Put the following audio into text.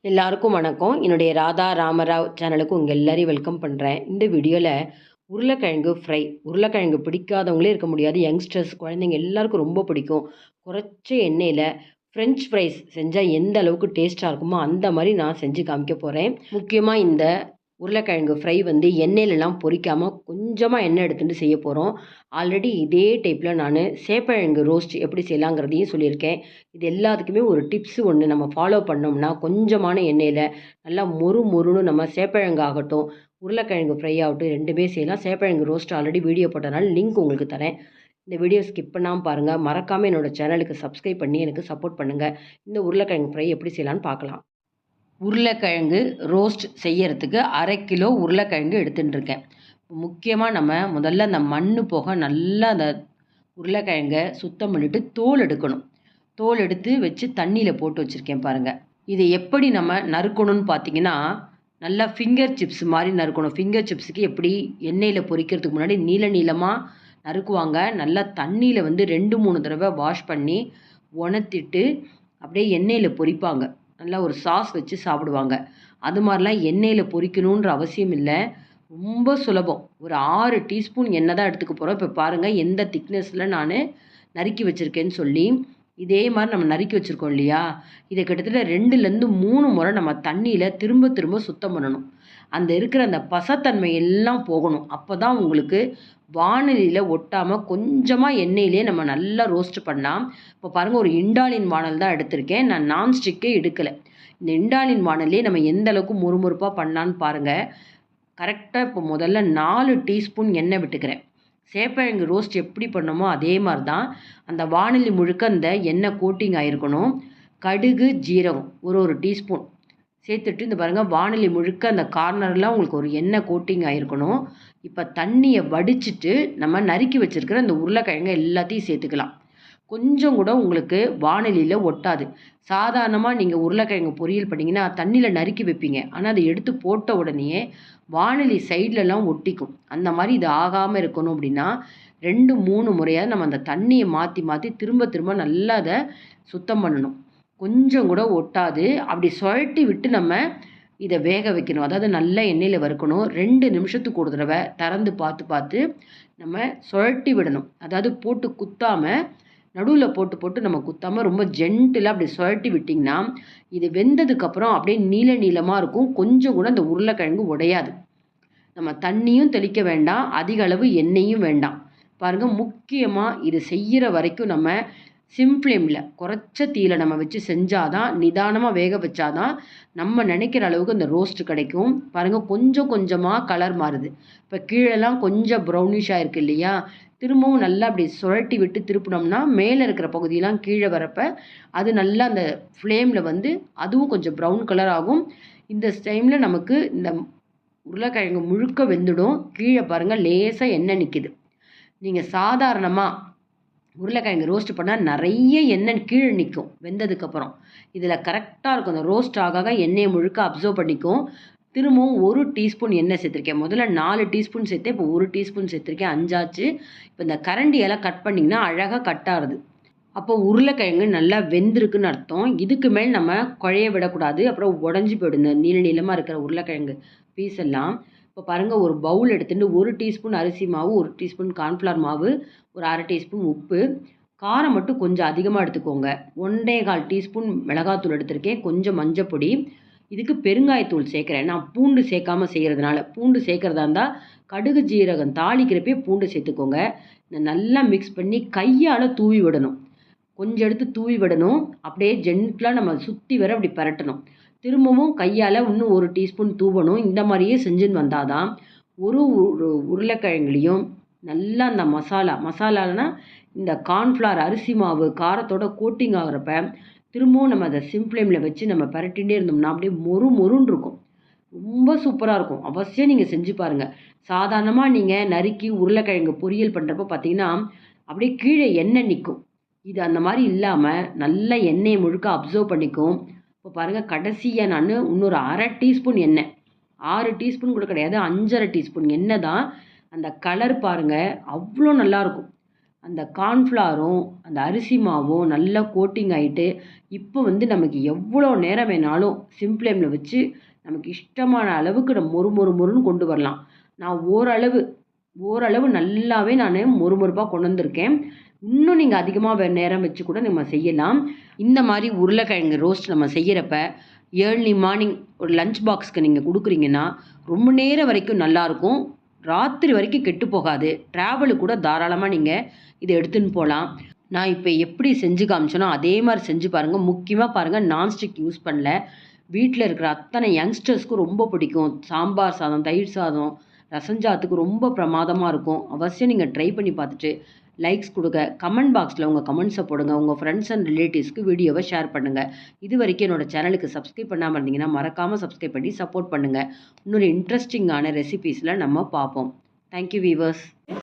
எல்லாருக்கும் வணக்கம். என்னுடைய ராதா ராமராவ் சேனலுக்கு உங்கள் எல்லாரையும் வெல்கம் பண்ணுறேன். இந்த வீடியோவில் உருளைக்கிழங்கு ஃப்ரை. உருளைக்கிழங்கு பிடிக்காதவங்களே இருக்க முடியாது. யங்ஸ்டர்ஸ், குழந்தைங்க எல்லாருக்கும் ரொம்ப பிடிக்கும். குறைச்ச எண்ணெயில் ஃப்ரெஞ்ச் ஃப்ரைஸ் செஞ்சால் எந்த அளவுக்கு டேஸ்ட்டாக இருக்குமோ அந்த மாதிரி நான் செஞ்சு காமிக்க போகிறேன். முக்கியமாக இந்த உருளைக்கிழங்கு ஃப்ரை எண்ணெயிலலாம் பொரிக்காமல் கொஞ்சமாக எண்ணெய் எடுத்துகிட்டு செய்ய போகிறோம். ஆல்ரெடி இதே டைப்பில் நான் சேப்பக்கிழங்கு ரோஸ்ட் எப்படி செய்யலாங்கிறதையும் சொல்லியிருக்கேன். இது எல்லாத்துக்குமே ஒரு டிப்ஸு ஒன்று நம்ம ஃபாலோ பண்ணோம்னா கொஞ்சமான எண்ணெயில் நல்லா மொறு மொறுன்னு நம்ம சேப்பக்கிழங்கு ஆகட்டும், உருளைக்கிழங்கு ஃப்ரை ஆகட்டும் ரெண்டுமே செய்யலாம். சேப்பக்கிழங்கு ரோஸ்ட் ஆல்ரெடி வீடியோ போட்டனால லிங்க் உங்களுக்கு தரேன். இந்த வீடியோ ஸ்கிப் பண்ணாமல் பாருங்கள். மறக்காமல் என்னோடய சேனலுக்கு சப்ஸ்கிரைப் பண்ணி எனக்கு சப்போர்ட் பண்ணுங்கள். இந்த உருளைக்கிழங்கு ஃப்ரை எப்படி செய்யலான்னு பார்க்கலாம். உருளைக்கிழங்கு ரோஸ்ட் செய்யறதுக்கு 1/2 கிலோ உருளைக்கிழங்கு எடுத்துகிட்டு இருக்கேன். முக்கியமாக நம்ம முதல்ல அந்த மண் போக நல்லா அந்த உருளைக்கிழங்கை சுத்தம் பண்ணிவிட்டு தோல் எடுக்கணும். தோல் எடுத்து வச்சு தண்ணியில் போட்டு வச்சுருக்கேன் பாருங்கள். இதை எப்படி நம்ம நறுக்கணும்னு பார்த்தீங்கன்னா, நல்லா ஃபிங்கர் சிப்ஸ் மாதிரி நறுக்கணும். ஃபிங்கர் சிப்ஸுக்கு எப்படி எண்ணெயில் பொரிக்கிறதுக்கு முன்னாடி நீள நீளமாக நறுக்குவாங்க. நல்லா தண்ணியில் 2-3 தடவை வாஷ் பண்ணி உணர்த்திட்டு அப்படியே எண்ணெயில் பொரிப்பாங்க. நல்லா ஒரு சாஸ் வச்சு சாப்பிடுவாங்க. அது மாதிரிலாம் எண்ணெயில் பொரிக்கணுன்ற அவசியம் இல்லை. ரொம்ப சுலபம். ஒரு 6 டீஸ்பூன் எண்ணெய் தான் எடுத்துக்க போகிறோம். இப்போ பாருங்கள் எந்த திக்னஸில் நான் நறுக்கி வச்சுருக்கேன்னு சொல்லி. இதே மாதிரி நம்ம நறுக்கி வச்சுருக்கோம் இல்லையா, இதை கிட்டத்தட்ட 2லேருந்து 3 முறை நம்ம தண்ணியில் திரும்ப திரும்ப சுத்தம் பண்ணணும். அந்த இருக்கிற அந்த பசத்தன்மை எல்லாம் போகணும். அப்போ தான் உங்களுக்கு வாணலியில் ஒட்டாமல் கொஞ்சமாக எண்ணெயிலே நம்ம நல்லா ரோஸ்ட் பண்ணலாம். இப்போ பாருங்கள், ஒரு இண்டாலின் வாணல் தான் எடுத்திருக்கேன். நான் நான்ஸ்டிக்கே எடுக்கலை. இந்த இண்டாலின் வாணல்லே நம்ம எந்த அளவுக்கு முறுமுறுப்பாக பண்ணலான்னு பாருங்கள். கரெக்டாக இப்போ முதல்ல 4 டீஸ்பூன் எண்ணெய் விட்டுக்கிறேன். சேப்பக்கிழங்கு ரோஸ்ட் எப்படி பண்ணோமோ அதே மாதிரி தான் அந்த வாணலி முழுக்க அந்த எண்ணெய் கோட்டிங் ஆகிருக்கணும். கடுகு, ஜீரகம் ஒரு டீஸ்பூன் சேர்த்துட்டு இந்த பாருங்கள், வாணலி முழுக்க அந்த கார்னர்லாம் உங்களுக்கு ஒரு எண்ணெய் கோட்டிங் ஆகிருக்கணும். இப்போ தண்ணியை வடிச்சிட்டு நம்ம நறுக்கி வச்சுருக்கிற அந்த உருளைக்கிழங்கு எல்லாத்தையும் சேர்த்துக்கலாம். கொஞ்சம் கூட உங்களுக்கு வாணலியில் ஒட்டாது. சாதாரணமாக நீங்கள் உருளைக்கிழங்கு பொரியல் பண்ணிங்கன்னா தண்ணியில் நறுக்கி வைப்பீங்க. ஆனால் அதை எடுத்து போட்ட உடனேயே வாணலி சைட்லலாம் ஒட்டிக்கும். அந்த மாதிரி இது ஆகாமல் இருக்கணும் அப்படின்னா 2-3 முறையாக நம்ம அந்த தண்ணியை மாற்றி மாற்றி திரும்ப திரும்ப நல்லா அதை சுத்தம் பண்ணணும். கொஞ்சம் கூட ஒட்டாது. அப்படி சுழட்டி விட்டு நம்ம இதை வேக வைக்கணும். அதாவது நல்லா எண்ணெயில் வறுக்கணும். 2 நிமிஷத்துக்கு ஒரு தடவை திறந்து பார்த்து பார்த்து நம்ம சுழட்டி விடணும். அதாவது போட்டு குத்தாமல், நடுவில் போட்டு போட்டு நம்ம குத்தாமல் ரொம்ப ஜென்டிலாக அப்படி சுழட்டி விட்டிங்கன்னா இது வெந்ததுக்கப்புறம் அப்படியே நீள நீளமாக இருக்கும். கொஞ்சம் கூட அந்த உருளைக்கிழங்கு உடையாது. நம்ம தண்ணியும் தெளிக்க வேண்டாம், அதிக அளவு எண்ணெயும் வேண்டாம். பாருங்கள், முக்கியமாக இது செய்கிற வரைக்கும் நம்ம சிம் ஃப்ளேமில் குறைச்ச தீயில் நம்ம வச்சு செஞ்சால் தான், நிதானமாக வேக வச்சாதான் நம்ம நினைக்கிற அளவுக்கு அந்த ரோஸ்ட்டு கிடைக்கும். பாருங்கள், கொஞ்சம் கொஞ்சமாக கலர் மாறுது. இப்போ கீழெல்லாம் கொஞ்சம் ப்ரௌனிஷாக இருக்குது இல்லையா, திரும்பவும் நல்லா அப்படி சுழட்டி விட்டு திருப்பினோம்னா மேலே இருக்கிற பகுதியெல்லாம் கீழே வரப்போ அது நல்லா அந்த ஃப்ளேமில் அதுவும் கொஞ்சம் ப்ரௌன் கலர் ஆகும். இந்த டைமில் நமக்கு இந்த உருளைக்கிழங்கு முழுக்க வெந்துடும். கீழே பாருங்கள் லேசாக எண்ணெய் நிற்கிது. நீங்கள் சாதாரணமாக உருளைக்கிழங்கு ரோஸ்ட் பண்ணால் நிறைய எண்ணெய் கீழே நிற்கும் வெந்ததுக்கப்புறம். இதில் கரெக்டாக இருக்கும். அந்த ரோஸ்ட் ஆக எண்ணெயை முழுக்க அப்சர்வ் பண்ணிக்கும். திரும்பவும் 1 டீஸ்பூன் எண்ணெய் சேர்த்துருக்கேன். முதல்ல 4 டீஸ்பூன் சேர்த்தேன். இப்போ 1 டீஸ்பூன் சேர்த்துருக்கேன். 5 ஆச்சு. இப்போ இந்த கரண்டியெல்லாம் கட் பண்ணிங்கன்னா அழகாக கட் ஆகுது. அப்போ உருளைக்கிழங்கு நல்லா வெந்திருக்குன்னு அர்த்தம். இதுக்கு மேல் நம்ம குழைய விடக்கூடாது. அப்புறம் உடஞ்சி போயிடுங்க நீள நீளமாக இருக்கிற உருளைக்கிழங்கு பீஸ் எல்லாம். இப்போ பாருங்கள், ஒரு பவுல் எடுத்துகிட்டு 1 டீஸ்பூன் அரிசி மாவு, 1 டீஸ்பூன் கார்ன்ஃப்ளவர் மாவு, ஒரு 1/2 டீஸ்பூன் உப்பு, காரம் மட்டும் கொஞ்சம் அதிகமாக எடுத்துக்கோங்க. 1.25 டீஸ்பூன் மிளகாத்தூள் எடுத்திருக்கேன். கொஞ்சம் மஞ்சப்பொடி, இதுக்கு பெருங்காயத்தூள் சேர்க்குறேன். நான் பூண்டு சேர்க்காமல் செய்கிறதுனால. பூண்டு சேர்க்குறதா இருந்தால் கடுகு ஜீரகம் தாளிக்கிறப்பே பூண்டு சேர்த்துக்கோங்க. இதை நல்லா மிக்ஸ் பண்ணி கையால் தூவி விடணும். கொஞ்சம் எடுத்து தூவி விடணும். அப்படியே ஜென்டிலாக நம்ம சுற்றி வர அப்படி பரட்டணும். திரும்பவும் கையால் இன்னும் 1 டீஸ்பூன் தூவணும். இந்த மாதிரியே செஞ்சுன்னு வந்தால் தான் ஒரு உருளைக்கிழங்குலையும் நல்லா அந்த மசாலானா இந்த கார்ன்ஃப்ளவர் அரிசி மாவு காரத்தோட கோட்டிங் ஆகிறப்ப திரும்பவும் நம்ம அதை சிம் ஃப்ளேமில் வச்சு நம்ம பரட்டிகிட்டே இருந்தோம்னா அப்படியே மொறு மொறுன்னு இருக்கும். ரொம்ப சூப்பராக இருக்கும். அவசியம் நீங்கள் செஞ்சு பாருங்கள். சாதாரணமாக நீங்கள் நறுக்கி உருளைக்கிழங்கு பொரியல் பண்ணுறப்ப பார்த்தீங்கன்னா அப்படியே கீழே எண்ணெய் நிற்கும். இது அந்த மாதிரி இல்லாமல் நல்ல எண்ணெயை முழுக்க அப்சர்வ் பண்ணிக்கும். இப்போ பாருங்கள், கடைசியாக நான் இன்னொரு 1/2 டீஸ்பூன் எண்ணெய், 6 டீஸ்பூன் கூட கிடையாது, 5.5 டீஸ்பூன் எண்ணெய் தான். அந்த கலர் பாருங்கள் அவ்வளோ நல்லாயிருக்கும். அந்த கார்ன்ஃப்ளாரும் அந்த அரிசி மாவும் நல்லா கோட்டிங் ஆகிட்டு இப்போ வந்து நமக்கு எவ்வளோ நேரம் வேணாலும் சிம் ஃப்ளேமில் வச்சு நமக்கு இஷ்டமான அளவுக்கு நம்ம மொறுன்னு கொண்டு வரலாம். நான் ஓரளவு நல்லாவே நான் மொறுமொறுப்பாக கொண்டு வந்திருக்கேன். இன்னும் நீங்கள் அதிகமாக நேரம் வச்சு கூட நம்ம செய்யலாம். இந்த மாதிரி உருளைக்கிழங்கு ரோஸ்ட் நம்ம செய்கிறப்ப ஏர்லி மார்னிங் ஒரு லஞ்ச் பாக்ஸ்க்கு நீங்கள் கொடுக்குறீங்கன்னா ரொம்ப நேரம் வரைக்கும் நல்லாயிருக்கும். ராத்திரி வரைக்கும் கெட்டு போகாது. ட்ராவலுக்கு கூட தாராளமாக நீங்கள் இதை எடுத்துன்னு போகலாம். நான் இப்போ எப்படி செஞ்சு காமிச்சேனோ அதே மாதிரி செஞ்சு பாருங்கள். முக்கியமாக பாருங்கள், நான்ஸ்டிக் யூஸ் பண்ணல. வீட்டில் இருக்கிற அத்தனை யங்ஸ்டர்ஸ்க்கும் ரொம்ப பிடிக்கும். சாம்பார் சாதம், தயிர் சாதம், ரசஞ்சாத்துக்கு ரொம்ப பிரமாதமாக இருக்கும். அவசியம் நீங்கள் ட்ரை பண்ணி பார்த்துட்டு லைக்ஸ் கொடுங்க. கமெண்ட் பாக்ஸில் உங்கள் கமெண்ட்ஸை போடுங்க. உங்கள் ஃப்ரெண்ட்ஸ் அண்ட் ரிலேட்டிவ்ஸ்க்கு வீடியோவை ஷேர் பண்ணுங்கள். இது வரைக்கும் என்னோடய சேனலுக்கு சப்ஸ்கிரைப் பண்ணாமல் இருந்தீங்கன்னா மறக்காமல் சப்ஸ்கிரைப் பண்ணி சப்போர்ட் பண்ணுங்கள். இன்னொரு இன்ட்ரெஸ்டிங்கான ரெசிபீஸில் நம்ம பார்ப்போம். Thank you viewers.